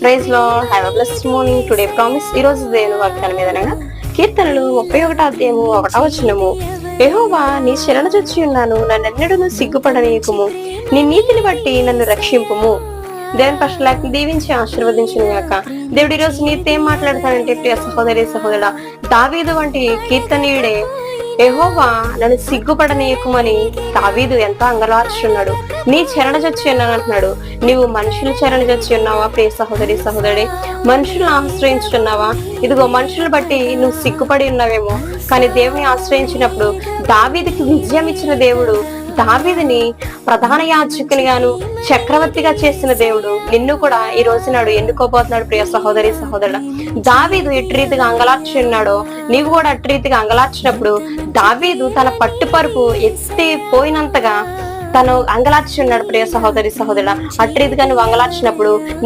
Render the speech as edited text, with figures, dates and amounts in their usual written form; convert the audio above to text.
Praise lord. Have a blessed morning. Today promise. ఈ రోజు దేవుని వాగ్దానం ఏదనగా కీర్తనలు 31వ అధ్యాయము 1వ వచనము. యెహోవా నీ శరణు చొచ్చి ఉన్నాను, నన్నెన్నడూ సిగ్గుపడనీయకుము, నీ నీతిని బట్టి నన్ను రక్షింపుము. దేవుని పక్షులకు దీవించి ఆశీర్వదించును గాక. దేవుడు ఈ రోజు నీతో ఏం మాట్లాడతాడంటే, ప్రియ సహోదరి సహోదరుడా, దావీదు వంటి కీర్తనీయుడే యెహోవా నన్ను సిగ్గుపడనీయకుమని దావీదు ఎంతో అంగలార్చున్నాడు. నీ చరణ చొచ్చి ఉన్నాను అంటున్నాడు. నీవు మనుషుల చరణ చొచ్చి ఉన్నావా ప్రియ సహోదరి సహోదరుడే? మనుషులను ఆశ్రయించుతున్నావా? ఇదిగో మనుషులు బట్టి నువ్వు సిగ్గుపడి ఉన్నావేమో, కానీ దేవుని ఆశ్రయించినప్పుడు దావీదుకి విజయం ఇచ్చిన దేవుడు, దావీదుని ప్రధాన యాజకునిగాను చక్రవర్తిగా చేసిన దేవుడు నిన్ను కూడా ఈ రోజు నాడు ఎన్నుకోబోతున్నాడు. ప్రియ సహోదరి సహోదరుడు, దావీదు ఎట్టి రీతిగా అంగలార్చి ఉన్నాడో నీవు కూడా అట్టి రీతిగా అంగలార్చినప్పుడు దావీదు తన పట్టుపరుపు ఎత్తి పోయినంతగా తను అంగలార్చి ఉన్నాడు. ప్రియ సహోదరి సహోదరుడు, అట్టి రీతిగా నువ్వు అంగలార్చినప్పుడు